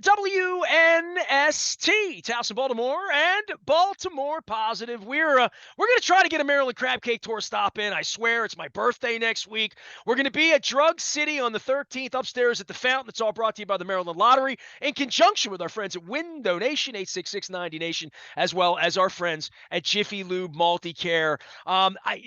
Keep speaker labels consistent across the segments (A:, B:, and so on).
A: WNST, Towson, Baltimore, and Baltimore Positive. We're going to try to get a Maryland Crab Cake Tour stop in. I swear, it's my birthday next week. We're going to be at Drug City on the 13th upstairs at the Fountain. It's all brought to you by the Maryland Lottery in conjunction with our friends at Window Nation, 866-90 Nation, as well as our friends at Jiffy Lube Multi-Care.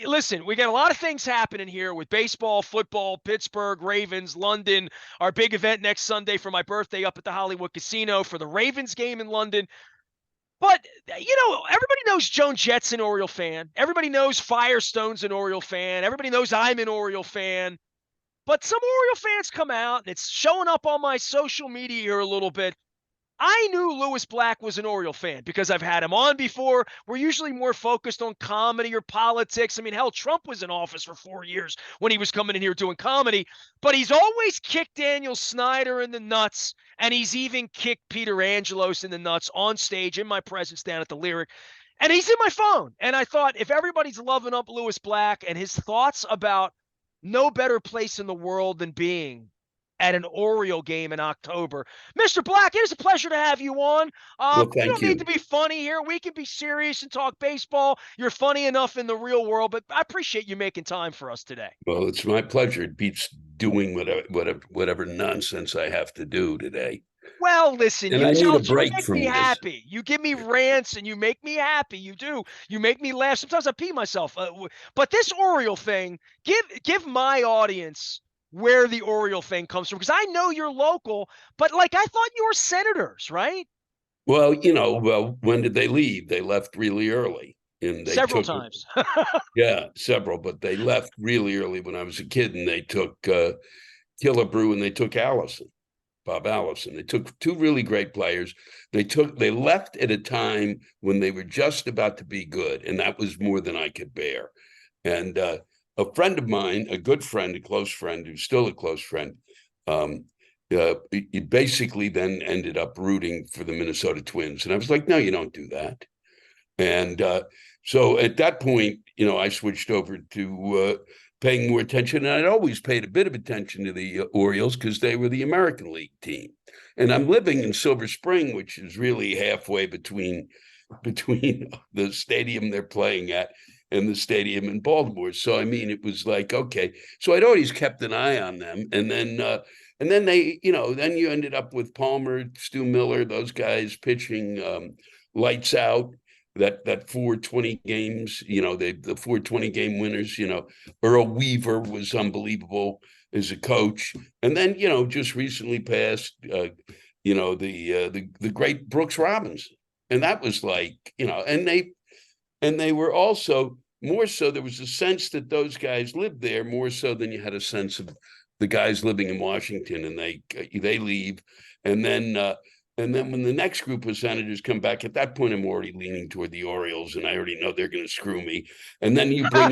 A: Listen, we got a lot of things happening here with baseball, football, Pittsburgh, Ravens, London, our big event next Sunday for my birthday up at the Hollywood Casino for the Ravens game in London. But, everybody knows Joan Jett's an Oriole fan. Everybody knows Firestone's an Oriole fan. Everybody knows I'm an Oriole fan. But some Oriole fans come out, and it's showing up on my social media here a little bit. I knew Lewis Black was an Oriole fan because I've had him on before. We're usually more focused on comedy or politics. I mean, hell, Trump was in office for 4 years when he was coming in here doing comedy. But he's always kicked Daniel Snyder in the nuts, and he's even kicked Peter Angelos in the nuts on stage in my presence down at the Lyric. And he's in my phone. And I thought, if everybody's loving up Lewis Black and his thoughts about no better place in the world than being at an Oriole game in October. Mr. Black, it is a pleasure to have you on.
B: Well,
A: We don't
B: thank you.
A: need to be funny here. We can be serious and talk baseball. You're funny enough in the real world, but I appreciate you making time for us today.
B: Well, it's my pleasure. It beats doing whatever nonsense I have to do today.
A: Well, listen,
B: And
A: you
B: I need a break
A: make
B: from
A: me
B: this.
A: happy. You give me rants and you make me happy. You do. You make me laugh. Sometimes I pee myself. But this Oriole thing, give my audience where the Oriole thing comes from, because I know you're local, but I thought you were Senators, right?
B: Well, when did they leave? They left really early. And they
A: Several
B: took,
A: times.
B: yeah, several, but they left really early when I was a kid, and they took Killebrew and they took Bob Allison. They took two really great players. They left at a time when they were just about to be good, and that was more than I could bear. And a friend of mine, a good friend, a close friend, who's still a close friend, he basically then ended up rooting for the Minnesota Twins. And I was like, no, you don't do that. And so at that point, I switched over to paying more attention. And I'd always paid a bit of attention to the Orioles because they were the American League team. And I'm living in Silver Spring, which is really halfway between the stadium they're playing at and the stadium in Baltimore. So, I mean, it was like, okay. So I'd always kept an eye on them. And then they, then you ended up with Palmer, Stu Miller, those guys pitching lights out. That 420 games, the 420 game winners, Earl Weaver was unbelievable as a coach. And then, just recently passed, the great Brooks Robinson. And that was like, and they were also more so, there was a sense that those guys lived there more so than you had a sense of the guys living in Washington, and they leave. And then when the next group of Senators come back, at that point, I'm already leaning toward the Orioles, and I already know they're going to screw me. And then you bring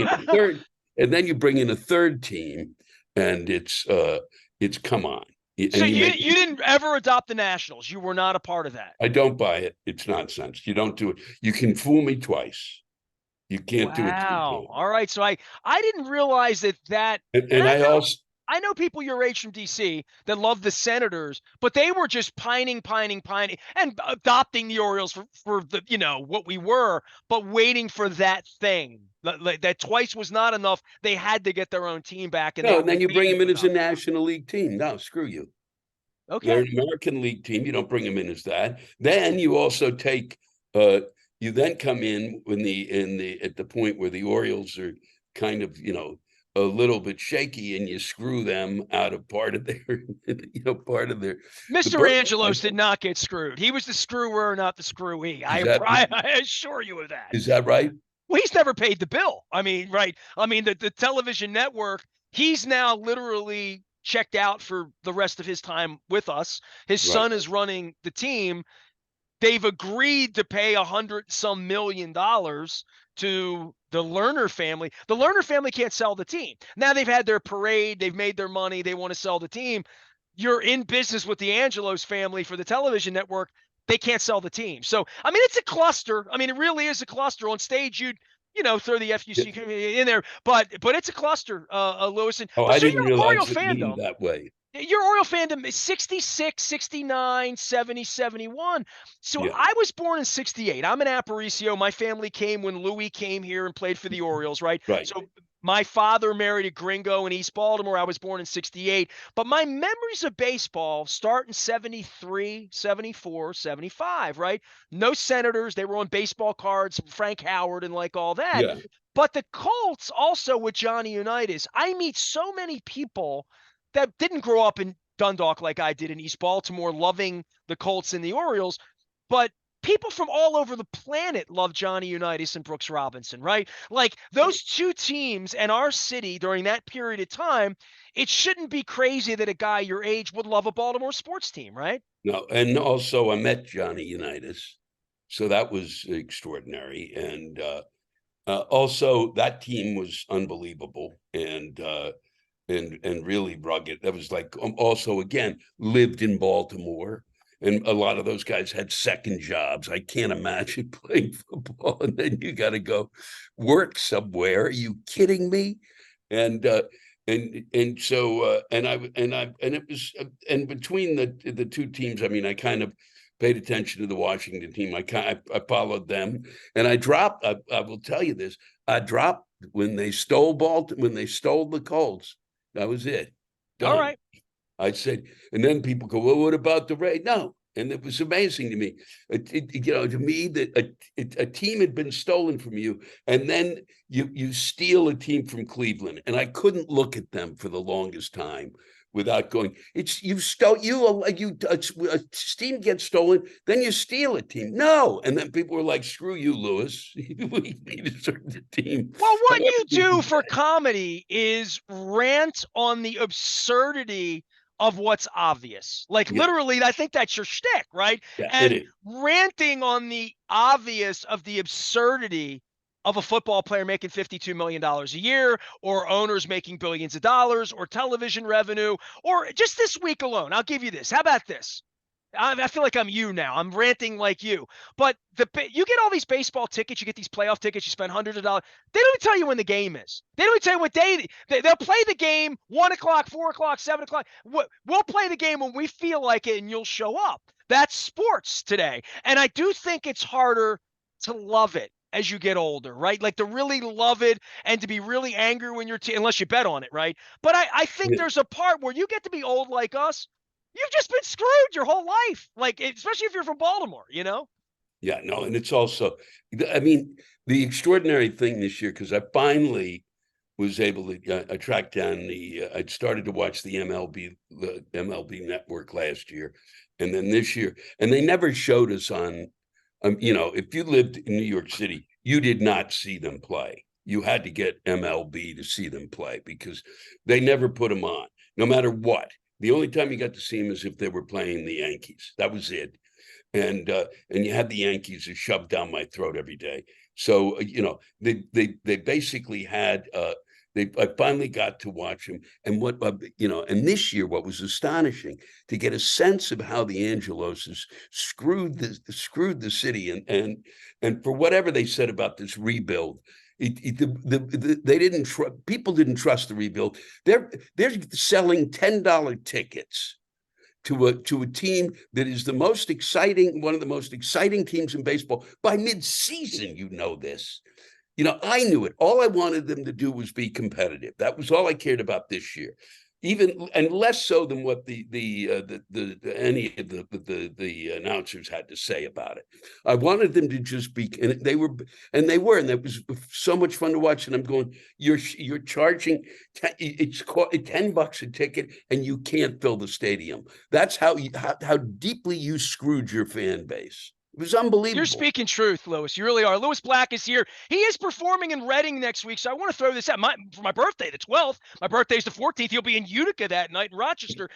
B: in a third team, and it's come on.
A: So you didn't ever adopt the Nationals. You were not a part of that.
B: I don't buy it. It's nonsense. You don't do it. You can fool me twice. You can't do it.
A: Wow. All right. So I didn't realize that. I know people your age from DC that love the Senators, but they were just pining, and adopting the Orioles for the, what we were, but waiting for that thing. That twice was not enough. They had to get their own team back.
B: And then you bring them in as a National League team. No, screw you.
A: Okay.
B: They're an American League team. You don't bring them in as that. Then you also take you then come in at the point where the Orioles are kind of, a little bit shaky, and you screw them out of part of their,
A: Mr. Angelos did not get screwed. He was the screwer, not the screwee. I assure you of that.
B: Is that right?
A: Well, he's never paid the bill. I mean, right. I mean, the television network, he's now literally checked out for the rest of his time with us. His son is running the team. They've agreed to pay $100-some million to the Lerner family. The Lerner family can't sell the team. Now they've had their parade. They've made their money. They want to sell the team. You're in business with the Angelos family for the television network. They can't sell the team. So, I mean, it's a cluster. I mean, it really is a cluster. On stage, throw the
B: Yeah.
A: FUC in there, but it's a cluster, Lewis.
B: Oh,
A: But
B: I
A: so
B: didn't
A: your
B: realize
A: Oriole
B: it leaned
A: fandom,
B: that way.
A: your Oriole fandom is 66, 69, 70, 71. So
B: Yeah,
A: I was born in 68. I'm an Aparicio. My family came when Louis came here and played for the Orioles, right?
B: right.
A: So my father married a gringo in East Baltimore. I was born in 68. But my memories of baseball start in 73, 74, 75, right? No Senators. They were on baseball cards, Frank Howard and like all that.
B: Yeah,
A: But the Colts also with Johnny Unitas, I meet so many people that didn't grow up in Dundalk like I did in East Baltimore, loving the Colts and the Orioles, but people from all over the planet love Johnny Unitas and Brooks Robinson, right? Like
B: right.
A: those two teams and our city during that period of time, it shouldn't be crazy that a guy your age would love a Baltimore sports team, right?
B: No, and also I met Johnny Unitas, so that was extraordinary. And also that team was unbelievable and really rugged. That was like also again lived in Baltimore. And a lot of those guys had second jobs. I can't imagine playing football and then you got to go work somewhere. Are you kidding me? And so and it was and between the two teams, I mean, I kind of paid attention to the Washington team. I followed them, and I dropped. I will tell you this: I dropped when they stole when they stole the Colts. That was it.
A: All
B: Done.
A: right.
B: I said, and then people go, well, what about the Raid? No. And it was amazing to me. To me, that a team had been stolen from you, and then you steal a team from Cleveland, and I couldn't look at them for the longest time without going. It's you stole you a team gets stolen, then you steal a team. No, and then people were like, "Screw you, Lewis. We need a certain team."
A: Well,
B: How
A: what you
B: do
A: do for
B: that?
A: comedy is rant on the absurdity of what's obvious. Like
B: Yeah,
A: literally, I think that's your shtick, right?
B: yeah, it
A: And
B: is.
A: ranting on the obvious of the absurdity of a football player making $52 million a year, or owners making billions of dollars, or television revenue, or just this week alone. I'll give you this. How about this? I feel like I'm you now. I'm ranting like you. But you get all these baseball tickets, you get these playoff tickets, you spend hundreds of dollars. They don't even tell you when the game is. They don't even tell you what day. They'll play the game 1 o'clock, 4 o'clock, 7 o'clock. We'll play the game when we feel like it, and you'll show up. That's sports today, and I do think it's harder to love it as you get older, right? Like to really love it and to be really angry when you're unless you bet on it, right? But I think
B: Yeah.
A: there's a part where you get to be old like us. You've just been screwed your whole life. Like, especially if you're from Baltimore, you know?
B: Yeah, no, and it's also, I mean, the extraordinary thing this year because I finally was able to I tracked down I started to watch the MLB Network last year, and then this year, and they never showed us on, if you lived in New York City, you did not see them play. You had to get MLB to see them play because they never put them on, no matter what. The only time you got to see them is if they were playing the Yankees. That was it, and you had the Yankees shoved down my throat every day. So they basically had I finally got to watch them, and and this year what was astonishing to get a sense of how the Angelos has screwed the city, and for whatever they said about this rebuild. They didn't people didn't trust the rebuild. They're selling $10 tickets to a team that is one of the most exciting teams in baseball by mid-season. You know this. I knew it. All I wanted them to do was be competitive. That was all I cared about this year, even and less so than what any of the announcers had to say about it. I wanted them to just be, and they were, and that was so much fun to watch. And I'm going, you're charging, it's $10 a ticket, and you can't fill the stadium. That's how deeply you screwed your fan base. It was
A: You're
B: unbelievable.
A: speaking truth, Lewis. You really are. Lewis Black is here. He is performing in Reading next week, so I want to throw this out. For my birthday, the 12th. My birthday's the 14th. He'll be in Utica that night in Rochester.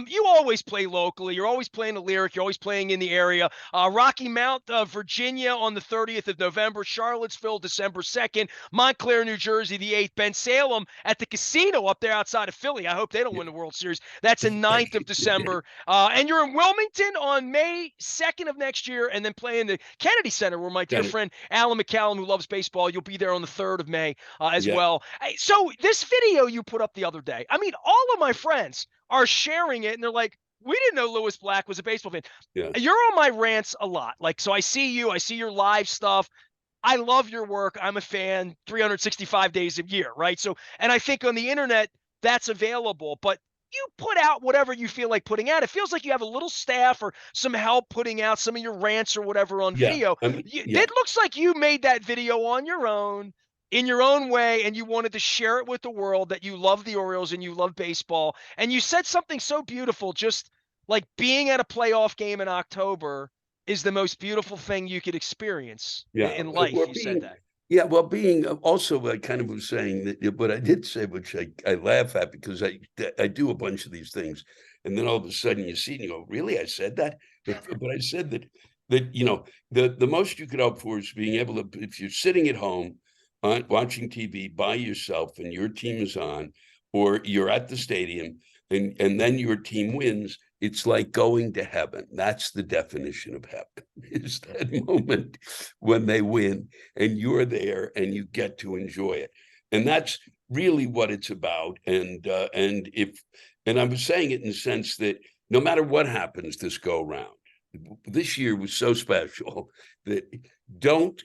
A: You always play locally. You're always playing a lyric. You're always playing in the area. Rocky Mount, Virginia on the 30th of November. Charlottesville, December 2nd. Montclair, New Jersey, the 8th. Ben Salem at the casino up there outside of Philly. I hope they don't win the World Series. That's the 9th of December. And you're in Wilmington on May 2nd of next year, and then then play in the Kennedy Center where my dear friend Alan McCallum, who loves baseball, you'll be there on the 3rd of May as well. So this video you put up the other day, I mean, all of my friends are sharing it, and they're like, we didn't know Lewis Black was a baseball fan.
B: Yeah.
A: You're on my rants a lot. Like, so I see you, I see your live stuff. I love your work. I'm a fan 365 days a year, right? So, and I think on the internet, that's available, but you put out whatever you feel like putting out. It feels like you have a little staff or some help putting out some of your rants or whatever on video.
B: I mean,
A: It looks like you made that video on your own, in your own way, and you wanted to share it with the world that you love the Orioles and you love baseball. And you said something so beautiful, just like being at a playoff game in October is the most beautiful thing you could experience in life. You said that.
B: Yeah, well, being also, I kind of was saying that, but I did say, which I laugh at because I do a bunch of these things, and then all of a sudden you see and you go, really, I said that? But I said that you know, the most you could hope for is being able to, if you're sitting at home watching TV by yourself and your team is on, or you're at the stadium and then your team wins, it's like going to heaven. That's the definition of heaven, is that moment when they win and you're there and you get to enjoy it. And that's really what it's about. And I was saying it in the sense that no matter what happens this go round, this year was so special that don't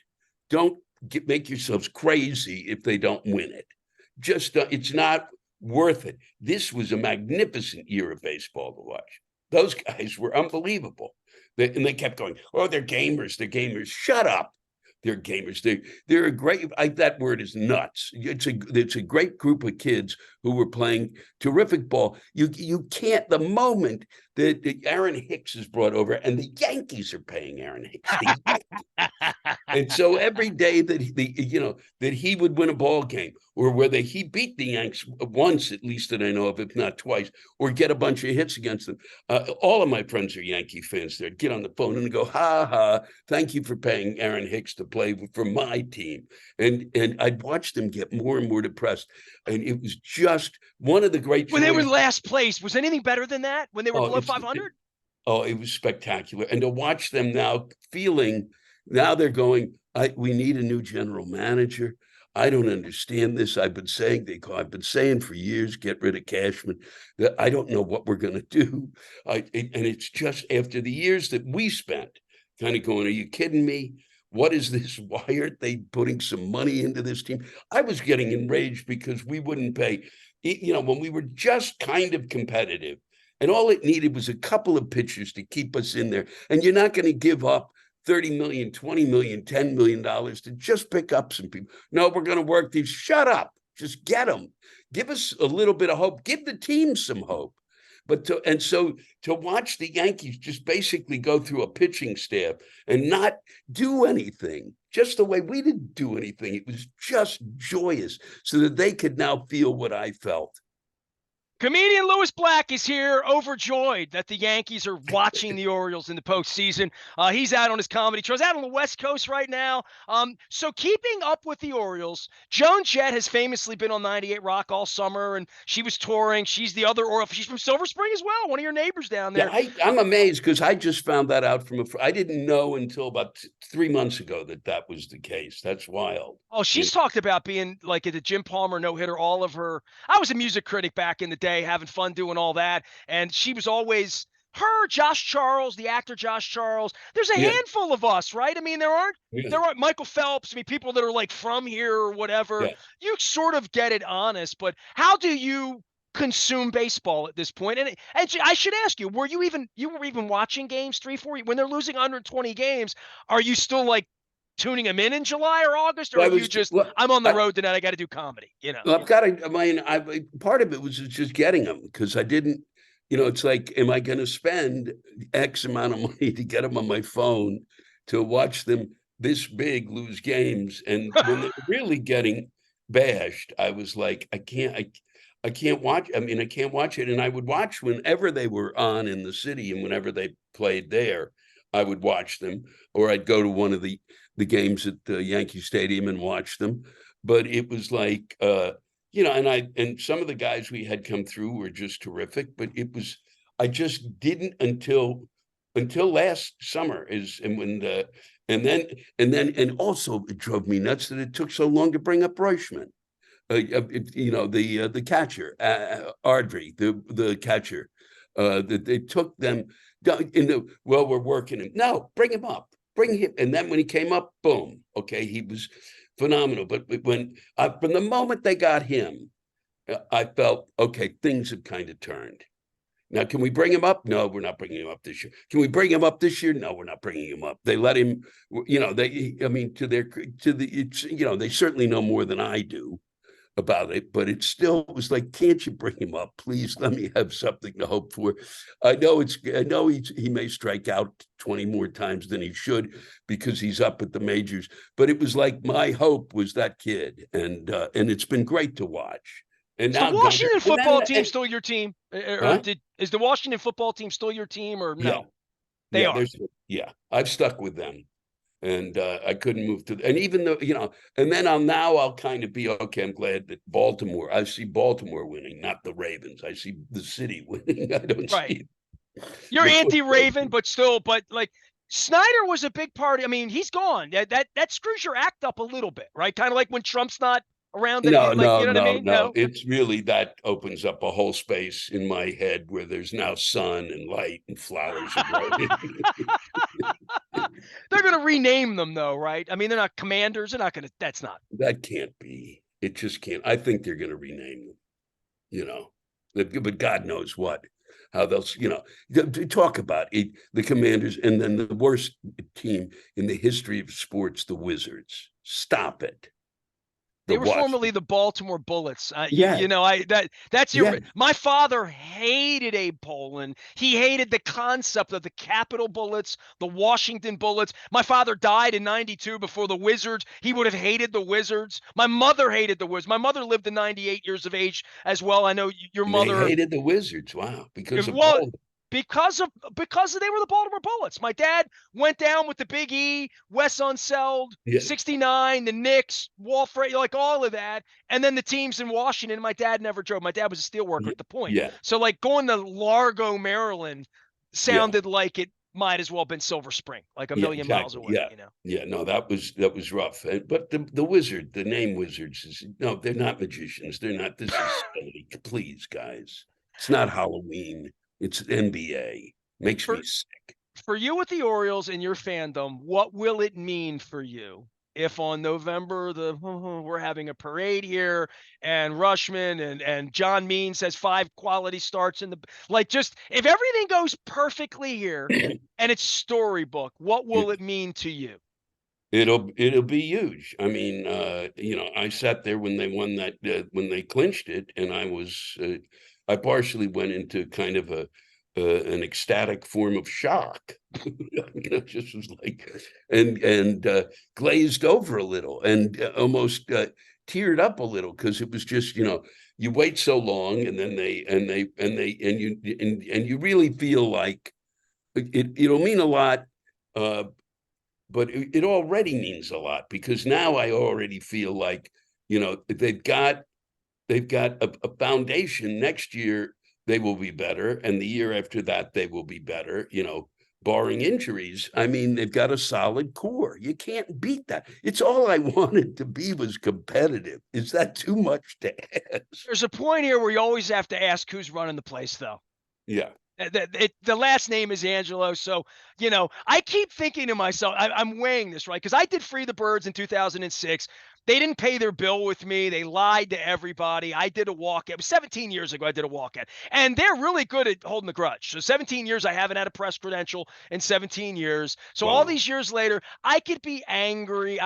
B: make yourselves crazy if they don't win it. Just it's not worth it. This was a magnificent year of baseball to watch. Those guys were unbelievable. And they kept going, oh, they're gamers. They're gamers. Shut up. They're gamers. They're a great, that word is nuts. It's a great group of kids who were playing terrific ball. You can't, the moment that Aaron Hicks is brought over and the Yankees are paying Aaron Hicks. And so every day that he would win a ball game, or whether he beat the Yanks once, at least that I know of, if not twice, or get a bunch of hits against them. All of my friends are Yankee fans. They'd get on the phone and go, ha ha, thank you for paying Aaron Hicks to play for my team. And I'd watch them get more and more depressed. And it was just one of the great
A: when they were last place. Was anything better than that when they were below 500?
B: It was spectacular. And to watch them now now they're going, we need a new general manager. I don't understand this. I've been saying for years, get rid of Cashman. That I don't know what we're going to do. And it's just after the years that we spent kind of going, are you kidding me? What is this? Why aren't they putting some money into this team? I was getting enraged because we wouldn't pay, when we were just kind of competitive, and all it needed was a couple of pitchers to keep us in there. And you're not going to give up $30 million, $20 million, $10 million to just pick up some people. No, we're going to work these. Shut up. Just get them. Give us a little bit of hope. Give the team some hope. So to watch the Yankees just basically go through a pitching staff and not do anything, just the way we didn't do anything, it was just joyous, so that they could now feel what I felt.
A: Comedian Lewis Black is here, overjoyed that the Yankees are watching the Orioles in the postseason. He's out on his comedy shows, out on the West Coast right now. So keeping up with the Orioles, Joan Jett has famously been on 98 Rock all summer, and she was touring. She's the other Oriole. She's from Silver Spring as well, one of your neighbors down there.
B: Yeah, I'm amazed because I just found that out I didn't know until about 3 months ago that was the case. That's wild.
A: Oh, she's talked about being like at the Jim Palmer no-hitter, all of her. I was a music critic back in the day, having fun doing all that. And she was always Josh Charles, the actor Josh Charles. There's a handful of us, right? I mean, there aren't Michael Phelps. I mean, people that are like from here or whatever. Yeah. You sort of get it honest, but how do you consume baseball at this point? And I should ask you, were you even watching games 3-4 when they're losing 120 games? Are you still like tuning them in July or August, or are you just, I'm on the road tonight, I got to do comedy,
B: I've got to, part of it was just getting them, because I didn't, it's like, am I going to spend X amount of money to get them on my phone to watch them this big lose games? And when they're really getting bashed, I was like, I can't watch. I can't watch it. And I would watch whenever they were on in the city, and whenever they played there, I would watch them, or I'd go to one of the games at the Yankee Stadium and watch them. But it was like, and some of the guys we had come through were just terrific, but I just didn't until until last summer and also it drove me nuts that it took so long to bring up Reuschman. The catcher, Ardrey, the catcher, that they took them we're working him. No, bring him up, bring him. And then when he came up, boom, okay, he was phenomenal. But from the moment they got him, I felt, okay, things have kind of turned. Now, can we bring him up? No, we're not bringing him up this year. Can we bring him up this year? No, we're not bringing him up. They let him, they certainly know more than I do about it, but it still was like, can't you bring him up? Please let me have something to hope for. I know he may strike out 20 more times than he should because he's up at the majors, but it was like my hope was that kid, and it's been great to watch. And
A: is
B: now
A: the Washington football team still your team? Is the Washington football team still your team, or no?
B: Yeah.
A: They are.
B: I've stuck with them. And I couldn't move to, and even though, and then I'll kind of be, okay, I'm glad that I see Baltimore winning, not the Ravens. I see the city winning. I don't see.
A: You're anti-Raven, but like Snyder was a big part. I mean, he's gone. That screws your act up a little bit, right? Kind of like when Trump's not around.
B: No,
A: you know what I mean?
B: No. It's really, that opens up a whole space in my head where there's now sun and light and flowers.
A: They're going to rename them, though, right? I mean, they're not Commanders. They're not going to. That's not.
B: That can't be. It just can't. I think they're going to rename them. But God knows what. How they'll, talk about it, the Commanders, and then the worst team in the history of sports, the Wizards. Stop it.
A: They were formerly the Baltimore Bullets.
B: Yeah.
A: My father hated Abe Pollin. He hated the concept of the Capitol Bullets, the Washington Bullets. My father died in 92 before the Wizards. He would have hated the Wizards. My mother hated the Wizards. My mother lived to 98 years of age as well. I know your mother
B: hated the Wizards. Wow. Because they
A: were the Baltimore Bullets. My dad went down with the Big E, Wes Unseld, 69, the Knicks, Walford, like all of that. And then the teams in Washington, my dad never drove. My dad was a steel worker at the point.
B: Yeah.
A: So like going to Largo, Maryland sounded like it might as well have been Silver Spring, like a million miles away.
B: Yeah, no, that was rough. But the name Wizards they're not magicians. They're not. This is please, guys. It's not Halloween. It's NBA. Makes me sick.
A: For you with the Orioles and your fandom, what will it mean for you if on November we're having a parade here and Reuschman and John Means has 5 quality starts in just if everything goes perfectly here and it's storybook, what will it mean to you?
B: It'll be huge. I mean, I sat there when they won that when they clinched it, and I partially went into kind of an ecstatic form of shock. Just was like, and glazed over a little, and almost teared up a little, because it was just, you wait so long, and then you really feel like it'll mean a lot, but it already means a lot, because now I already feel like, they've got a foundation. Next year they will be better, and the year after that they will be better, barring injuries. I mean, they've got a solid core. You can't beat that. It's all I wanted to be, was competitive. Is that too much to ask?
A: There's a point here where you always have to ask who's running the place, though.
B: Yeah.
A: The last name is Angelos. So, I keep thinking to myself, I'm weighing this, right? Because I did Free the Birds in 2006. They didn't pay their bill with me. They lied to everybody. I did a walkout. It was 17 years ago I did a walkout. And they're really good at holding the grudge. So 17 years, I haven't had a press credential in 17 years. So all these years later, I could be angry.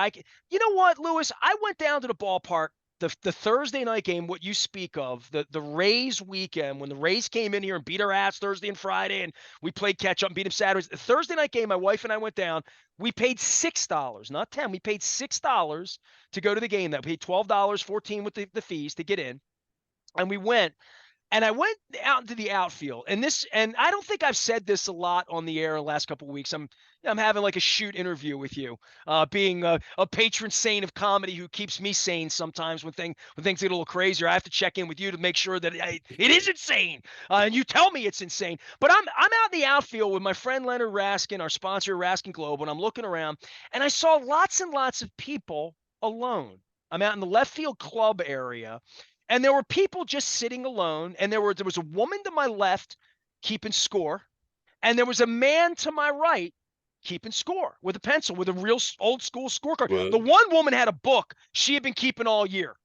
A: You know what, Lewis? I went down to the ballpark the Thursday night game, what you speak of, the Rays weekend, when the Rays came in here and beat our ass Thursday and Friday, and we played catch up and beat them Saturdays. The Thursday night game, my wife and I went down. We paid $6, not 10. We paid $6 to go to the game. That we paid $12, 14 with the fees to get in. And we went. And I went out into the outfield, and I don't think I've said this a lot on the air in the last couple of weeks. I'm having like a shoot interview with you, being a patron saint of comedy who keeps me sane sometimes when things get a little crazier. I have to check in with you to make sure that it is insane, and you tell me it's insane. But I'm out in the outfield with my friend Leonard Raskin, our sponsor Raskin Globe, and I'm looking around, and I saw lots and lots of people alone. I'm out in the left field club area, and there were people just sitting alone, and there was a woman to my left keeping score, and there was a man to my right keeping score with a pencil, with a real old school scorecard.
B: Well,
A: The one woman had a book she had been keeping all year.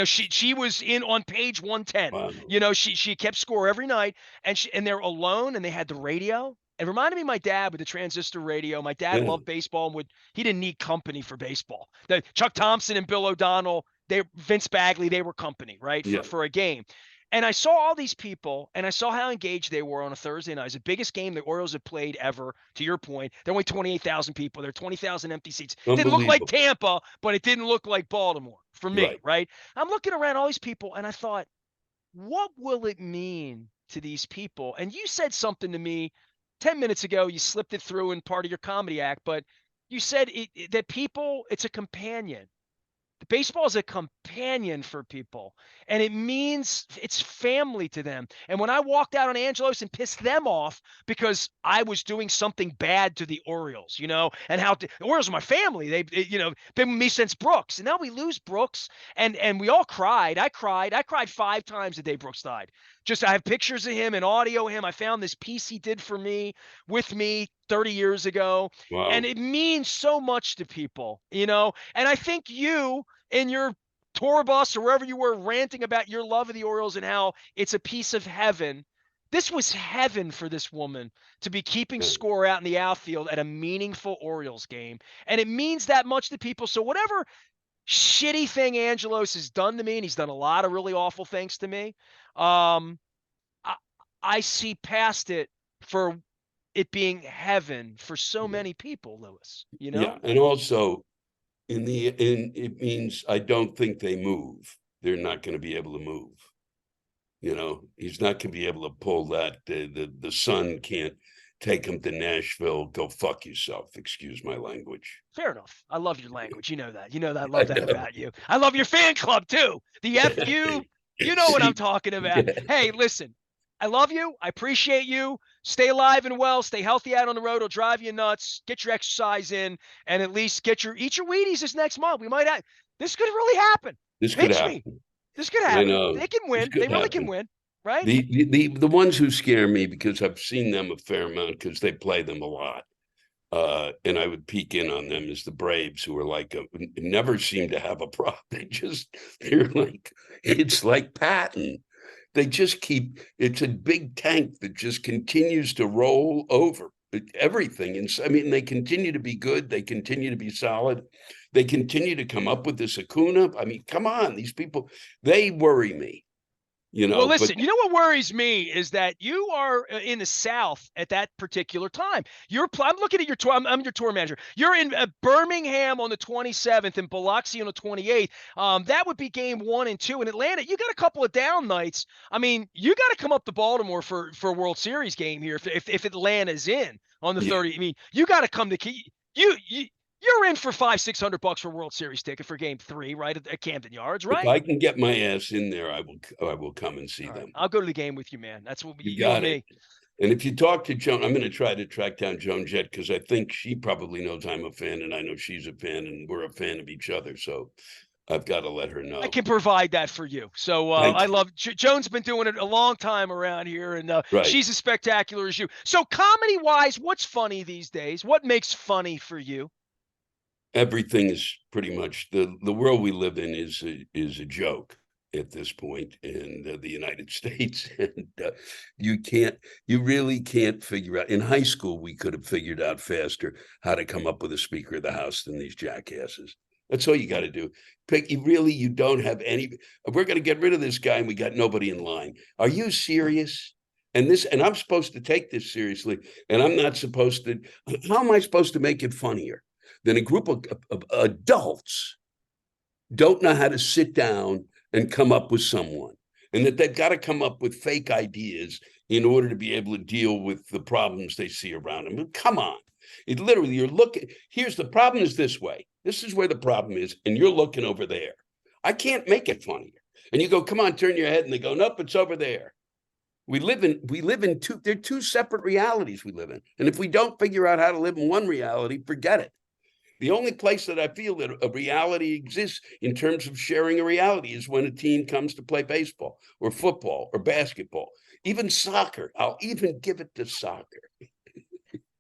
A: She was in on page 110.
B: wow.
A: She kept score every night, and they're alone, and they had the radio. It reminded me of my dad with the transistor radio. My dad
B: Yeah.
A: loved baseball and he didn't need company for baseball. Chuck Thompson and Bill O'Donnell, Vince Bagley, they were company, right?
B: Yeah.
A: For a game. And I saw all these people, and I saw how engaged they were on a Thursday night. It was the biggest game the Orioles had played ever, to your point. There were only 28,000 people. There were 20,000 empty seats. It didn't look like Tampa, but it didn't look like Baltimore for me, right? I'm looking around all these people, and I thought, what will it mean to these people? And you said something to me 10 minutes ago. You slipped it through in part of your comedy act, but you said that people, it's a companion. The baseball is a companion for people, and it means it's family to them. And when I walked out on Angelos and pissed them off because I was doing something bad to the Orioles, and how the Orioles are my family. They've, been with me since Brooks, and now we lose Brooks, and we all cried. I cried 5 times the day Brooks died. I have pictures of him and audio of him. I found this piece he did for me with me 30 years ago.
B: Wow.
A: And it means so much to people, and I think you in your tour bus or wherever you were ranting about your love of the Orioles and how it's a piece of heaven. This was heaven for this woman to be keeping score out in the outfield at a meaningful Orioles game. And it means that much to people. So whatever shitty thing Angelos has done to me, and he's done a lot of really awful things to me, I see past it for it being heaven for so many people, Lewis,
B: Yeah. And also it means I don't think they move. They're not going to be able to move. He's not going to be able to pull that. The son can't take him to Nashville. Go fuck yourself. Excuse my language.
A: Fair enough. I love your language. You know that. I love that about you. I love your fan club too. The FU. You know what I'm talking about. Hey, listen. I love you. I appreciate you. Stay alive and well. Stay healthy out on the road. It'll drive you nuts. Get your exercise in, and at least eat your Wheaties this next month. This could really happen.
B: This could happen.
A: This could happen. They can win. They really can win, right?
B: The ones who scare me, because I've seen them a fair amount because they play them a lot, and I would peek in on them, is the Braves, who are never seem to have a problem. It's like Patton. They just it's a big tank that just continues to roll over everything. And they continue to be good. They continue to be solid. They continue to come up with this Acuna. Come on, these people, they worry me.
A: Well, listen, you know what worries me is that you are in the South at that particular time. I'm looking at your tour. I'm your tour manager. You're in Birmingham on the 27th and Biloxi on the 28th. That would be game 1 and 2 in Atlanta. You got a couple of down nights. You got to come up to Baltimore for a World Series game here if Atlanta's in on the 30th. You got to come to You're in for $500-600 for a World Series ticket for Game 3, right at Camden Yards, right?
B: If I can get my ass in there, I will come and see them.
A: I'll go to the game with you, man. That's what
B: you got it. And if you talk to Joan, I'm going to try to track down Joan Jett, because I think she probably knows I'm a fan, and I know she's a fan, and we're a fan of each other. So I've got to let her know.
A: I can provide that for you. So I love Joan's been doing it a long time around here, and she's as spectacular as you. So comedy-wise, what's funny these days? What makes funny for you?
B: Everything is pretty much the world we live in is a joke at this point in the United States, and you really can't figure out. In high school, we could have figured out faster how to come up with a Speaker of the House than these jackasses. That's all you got to do. You don't have any. We're going to get rid of this guy, and we got nobody in line. Are you serious? And I'm supposed to take this seriously, and I'm not supposed to. How am I supposed to make it funnier? Then a group of adults don't know how to sit down and come up with someone. and that they've got to come up with fake ideas in order to be able to deal with the problems they see around them. But come on. It literally, you're looking, here's the problem is this way. This is where the problem is, and you're looking over there. I can't make it funnier. And you go, come on, turn your head, and they go, nope, it's over there. We live in two, they're two separate realities we live in. And if we don't figure out how to live in one reality, forget it. The only place that I feel that a reality exists in terms of sharing a reality is when a team comes to play baseball or football or basketball, even soccer. I'll even give it to soccer.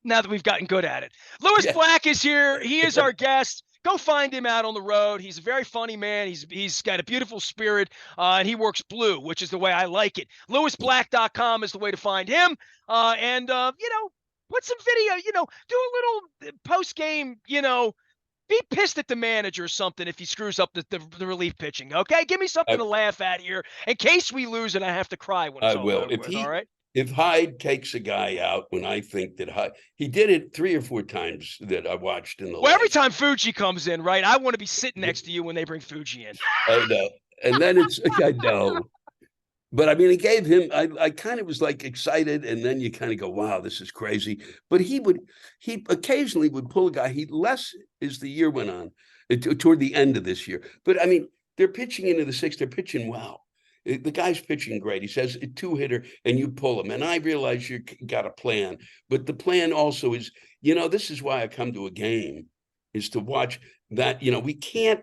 A: Now that we've gotten good at it. Lewis Black is here. He is our guest. Go find him out on the road. He's a very funny man. He's got a beautiful spirit, and he works blue, which is the way I like it. LewisBlack.com is the way to find him. Put some video, do a little post-game, be pissed at the manager or something if he screws up the relief pitching, okay? Give me something to laugh at here in case we lose and I have to cry when it's all over with, all right?
B: If Hyde takes a guy out when I think that he did it 3 or 4 times that I watched in the
A: every time Fuji comes in, right? I want to be sitting next to you when they bring Fuji in.
B: I know. And then I know. But I mean, it gave him, I kind of was like excited, and then you kind of go, wow, this is crazy. But he occasionally would pull a guy, less as the year went on, toward the end of this year. But I mean, they're pitching into the 6th, they're pitching well. The guy's pitching great. He says a 2-hitter and you pull him. And I realize you got a plan, but the plan also is, this is why I come to a game, is to watch that. We can't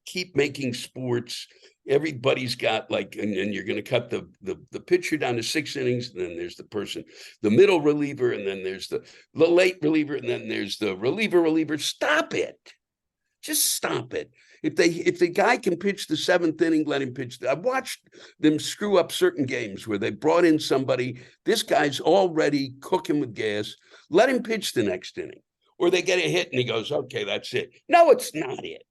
B: keep making sports. Everybody's got and you're going to cut the pitcher down to 6 innings. And then there's the middle reliever. And then there's the late reliever. And then there's the reliever. Stop it. Just stop it. If the guy can pitch the 7th inning, let him pitch. I've watched them screw up certain games where they brought in somebody. This guy's already cooking with gas. Let him pitch the next inning. Or they get a hit and he goes, okay, that's it. No, it's not it.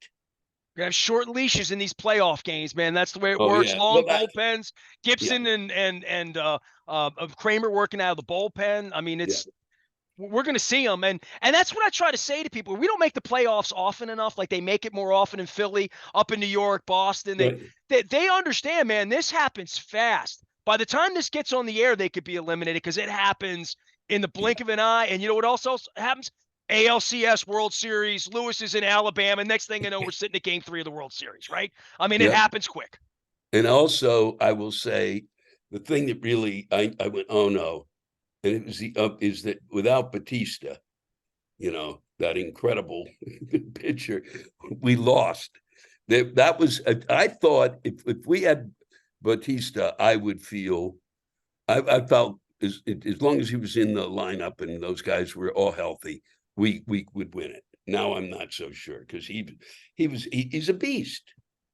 A: We have short leashes in these playoff games, man. That's the way it works. Yeah. Long bullpens. Gibson and Kramer working out of the bullpen. I mean, we're going to see them. And that's what I try to say to people. We don't make the playoffs often enough. Like they make it more often in Philly, up in New York, Boston. They understand, man, this happens fast. By the time this gets on the air, they could be eliminated because it happens in the blink of an eye. And you know what else happens? ALCS World Series. Lewis is in Alabama. Next thing you know, we're sitting at Game 3 of the World Series, right? I mean, it happens quick.
B: And also, I will say, the thing that really, I went, oh no. And it was is that without Batista, that incredible pitcher, we lost. That was, I thought if we had Batista, I would feel, I felt as long as he was in the lineup and those guys were all healthy, we would win it. Now I'm not so sure because he's a beast.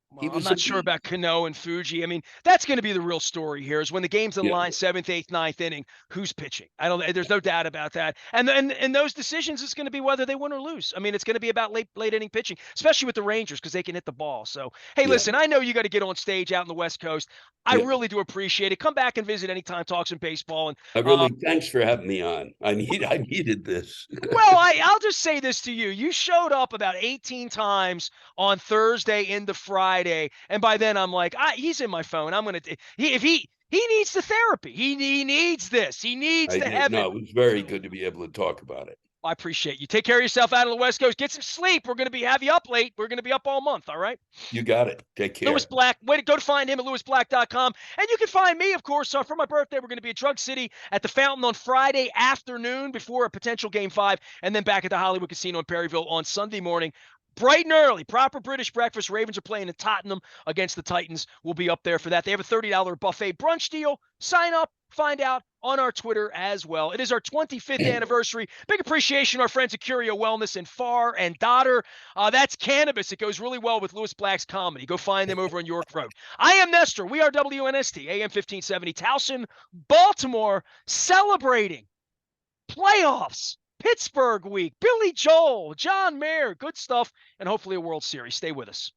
A: Well, I'm not sure about Cano and Fuji. I mean, that's going to be the real story here is when the game's in line, 7th, 8th, 9th inning, who's pitching? There's no doubt about that. And those decisions is going to be whether they win or lose. I mean, it's going to be about late inning pitching, especially with the Rangers because they can hit the ball. So, hey, listen, I know you got to get on stage out in the West Coast. I really do appreciate it. Come back and visit anytime, talk some baseball. And
B: thanks for having me on. I needed this.
A: Well, I'll just say this to you. You showed up about 18 times on Thursday into Friday. And by then I'm like, he's in my phone. I'm going to, if he needs the therapy, he needs this. He needs to have it.
B: No, it was very good to be able to talk about it.
A: I appreciate you. Take care of yourself out on the West Coast. Get some sleep. We're going to have you up late. We're going to be up all month. All right.
B: You got it. Take care.
A: Lewis Black. Way to go to find him at lewisblack.com. And you can find me, of course, for my birthday. We're going to be at Drug City at the Fountain on Friday afternoon before a potential Game 5. And then back at the Hollywood Casino in Perryville on Sunday morning. Bright and early, proper British breakfast. Ravens are playing in Tottenham against the Titans. We'll be up there for that. They have a $30 buffet brunch deal. Sign up, find out on our Twitter as well. It is our 25th anniversary. Big appreciation to our friends at Curio Wellness in Far and Dodder. That's cannabis. It goes really well with Lewis Black's comedy. Go find them over on York Road. I am Nestor. We are WNST, AM 1570, Towson, Baltimore, celebrating playoffs. Pittsburgh week, Billy Joel, John Mayer, good stuff, and hopefully a World Series. Stay with us.